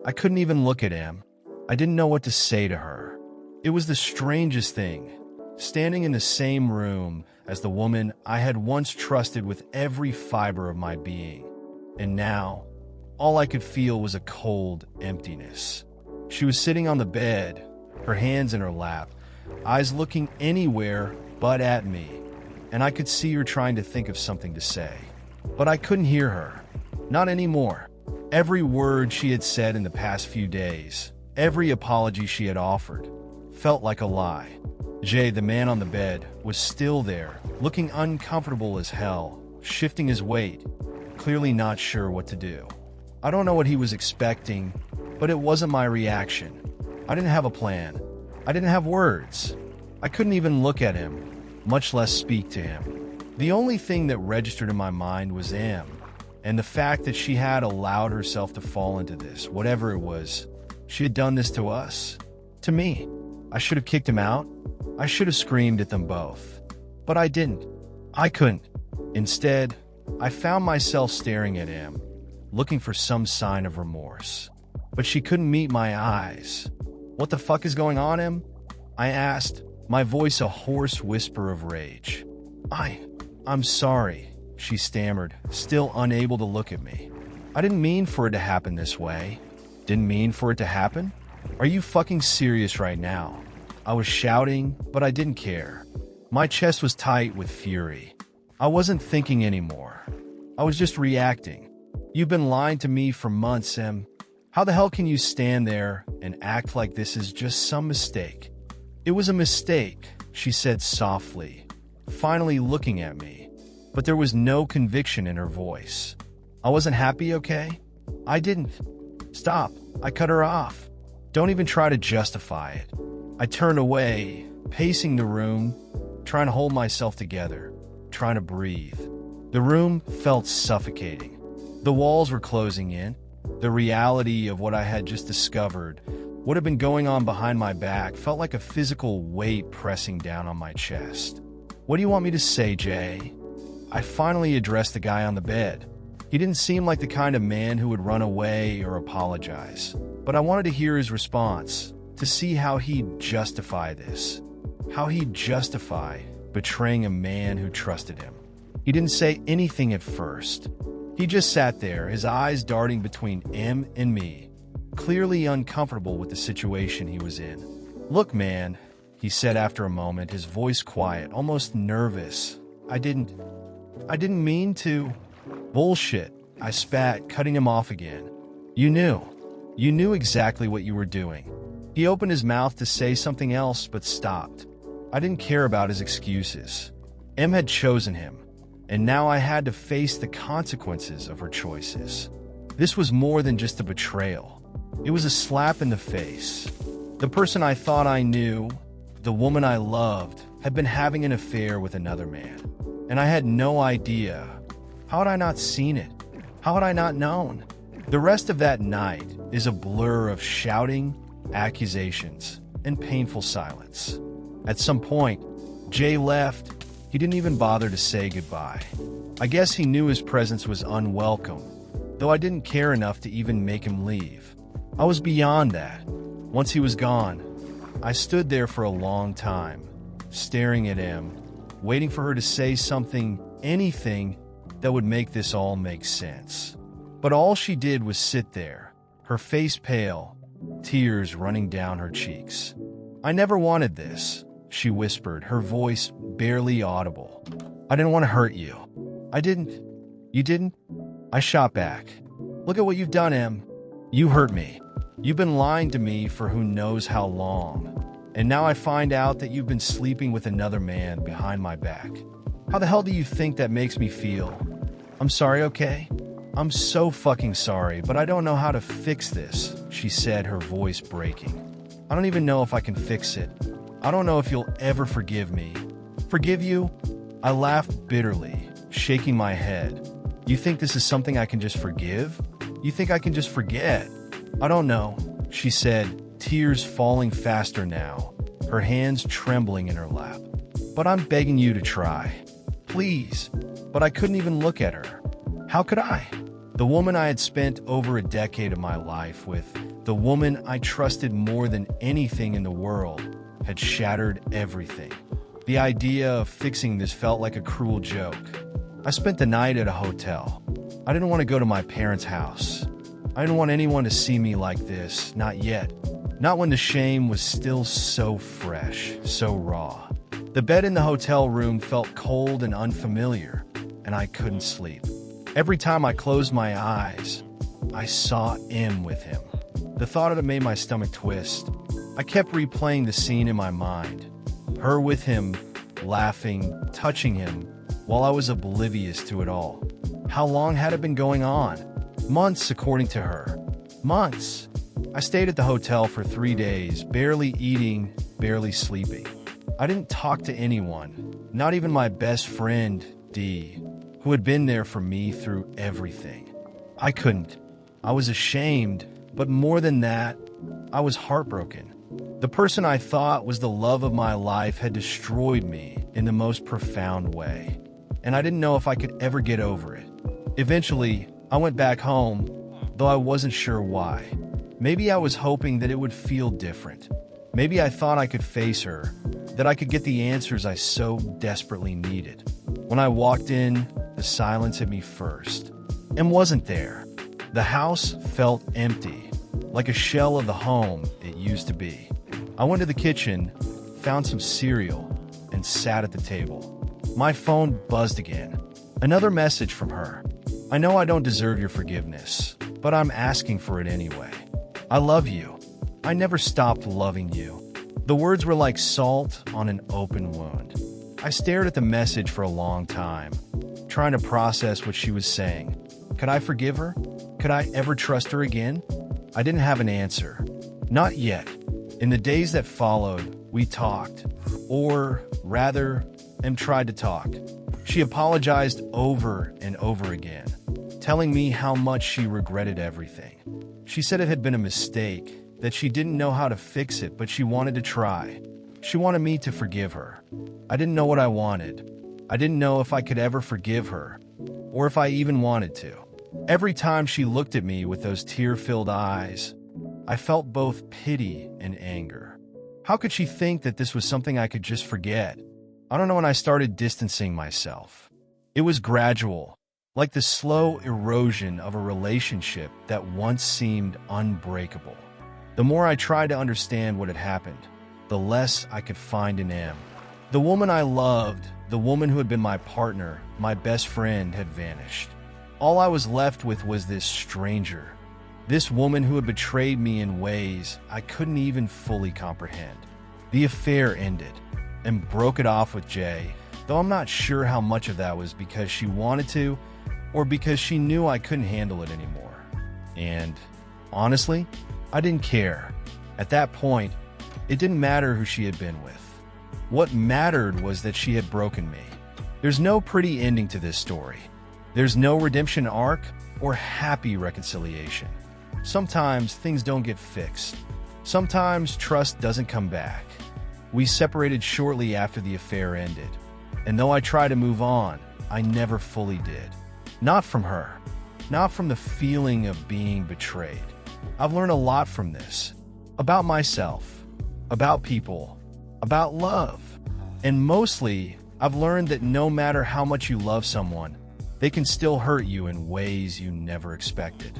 I couldn't even look at him. I didn't know what to say to her. It was the strangest thing, standing in the same room as the woman I had once trusted with every fiber of my being. And now, all I could feel was a cold emptiness. She was sitting on the bed, her hands in her lap, eyes looking anywhere but at me, and I could see her trying to think of something to say. But I couldn't hear her. Not anymore. Every word she had said in the past few days, every apology she had offered, felt like a lie. Jay, the man on the bed, was still there, looking uncomfortable as hell, shifting his weight, clearly not sure what to do. I don't know what he was expecting, but it wasn't my reaction. I didn't have a plan. I didn't have words. I couldn't even look at him, much less speak to him. The only thing that registered in my mind was Em, and the fact that she had allowed herself to fall into this, whatever it was. She had done this to us, to me. I should have kicked him out. I should have screamed at them both. But I didn't. I couldn't. Instead, I found myself staring at Em, looking for some sign of remorse. But she couldn't meet my eyes. What the fuck is going on, Em? I asked, my voice a hoarse whisper of rage. I'm sorry, she stammered, still unable to look at me. I didn't mean for it to happen this way. Didn't mean for it to happen? Are you fucking serious right now? I was shouting, but I didn't care. My chest was tight with fury. I wasn't thinking anymore. I was just reacting. You've been lying to me for months, Em. How the hell can you stand there and act like this is just some mistake? It was a mistake, she said softly, finally looking at me, but there was no conviction in her voice. I wasn't happy, okay? I didn't. Stop. I cut her off. Don't even try to justify it. I turned away, pacing the room, trying to hold myself together, trying to breathe. The room felt suffocating. The walls were closing in. The reality of what I had just discovered, what had been going on behind my back, felt like a physical weight pressing down on my chest. What do you want me to say, Jay? I finally addressed the guy on the bed. He didn't seem like the kind of man who would run away or apologize, but I wanted to hear his response, to see how he'd justify this, how he'd justify betraying a man who trusted him. He didn't say anything at first. He just sat there, his eyes darting between Em and me, clearly uncomfortable with the situation he was in. Look, man, he said after a moment, his voice quiet, almost nervous. I didn't mean to. Bullshit, I spat, cutting him off again. You knew exactly what you were doing. He opened his mouth to say something else, but stopped. I didn't care about his excuses. Em had chosen him, and now I had to face the consequences of her choices. This was more than just a betrayal. It was a slap in the face. The person I thought I knew, the woman I loved, had been having an affair with another man, and I had no idea. How had I not seen it? How had I not known? The rest of that night is a blur of shouting, accusations, and painful silence. At some point, Jay left. He didn't even bother to say goodbye. I guess he knew his presence was unwelcome, though I didn't care enough to even make him leave. I was beyond that. Once he was gone, I stood there for a long time, staring at him, waiting for her to say something, anything, that would make this all make sense. But all she did was sit there, her face pale, tears running down her cheeks. I never wanted this, she whispered, her voice barely audible. I didn't want to hurt you. I didn't. You didn't? I shot back. Look at what you've done, Em. You hurt me. You've been lying to me for who knows how long. And now I find out that you've been sleeping with another man behind my back. How the hell do you think that makes me feel? I'm sorry, okay? I'm so fucking sorry, but I don't know how to fix this, she said, her voice breaking. I don't even know if I can fix it. I don't know if you'll ever forgive me. Forgive you? I laughed bitterly, shaking my head. You think this is something I can just forgive? You think I can just forget? I don't know, she said, tears falling faster now, her hands trembling in her lap. But I'm begging you to try. Please. But I couldn't even look at her. How could I? The woman I had spent over a decade of my life with, the woman I trusted more than anything in the world, had shattered everything. The idea of fixing this felt like a cruel joke. I spent the night at a hotel. I didn't want to go to my parents' house. I didn't want anyone to see me like this, not yet. Not when the shame was still so fresh, so raw. The bed in the hotel room felt cold and unfamiliar, and I couldn't sleep. Every time I closed my eyes, I saw M with him. The thought of it made my stomach twist. I kept replaying the scene in my mind. Her with him, laughing, touching him, while I was oblivious to it all. How long had it been going on? Months, according to her. Months. I stayed at the hotel for 3 days, barely eating, barely sleeping. I didn't talk to anyone, not even my best friend, Dee, who had been there for me through everything. I couldn't. I was ashamed, but more than that, I was heartbroken. The person I thought was the love of my life had destroyed me in the most profound way, and I didn't know if I could ever get over it. Eventually, I went back home, though I wasn't sure why. Maybe I was hoping that it would feel different. Maybe I thought I could face her, that I could get the answers I so desperately needed. When I walked in, the silence hit me first. M wasn't there. The house felt empty, like a shell of the home it used to be. I went to the kitchen, found some cereal, and sat at the table. My phone buzzed again. Another message from her. I know I don't deserve your forgiveness, but I'm asking for it anyway. I love you. I never stopped loving you. The words were like salt on an open wound. I stared at the message for a long time, trying to process what she was saying. Could I forgive her? Could I ever trust her again? I didn't have an answer. Not yet. In the days that followed, we talked. Or, rather, M tried to talk. She apologized over and over again, telling me how much she regretted everything. She said it had been a mistake, that she didn't know how to fix it, but she wanted to try. She wanted me to forgive her. I didn't know what I wanted. I didn't know if I could ever forgive her, or if I even wanted to. Every time she looked at me with those tear-filled eyes, I felt both pity and anger. How could she think that this was something I could just forget? I don't know when I started distancing myself. It was gradual, like the slow erosion of a relationship that once seemed unbreakable. The more I tried to understand what had happened, the less I could find in M. The woman I loved, the woman who had been my partner, my best friend, had vanished. All I was left with was this stranger, this woman who had betrayed me in ways I couldn't even fully comprehend. The affair ended, and broke it off with Jay, though I'm not sure how much of that was because she wanted to, or because she knew I couldn't handle it anymore. And, honestly, I didn't care. At that point, it didn't matter who she had been with. What mattered was that she had broken me. There's no pretty ending to this story. There's no redemption arc or happy reconciliation. Sometimes things don't get fixed. Sometimes trust doesn't come back. We separated shortly after the affair ended, and though I tried to move on, I never fully did. Not from her, not from the feeling of being betrayed. I've learned a lot from this, about myself, about people, about love, and mostly, I've learned that no matter how much you love someone, they can still hurt you in ways you never expected.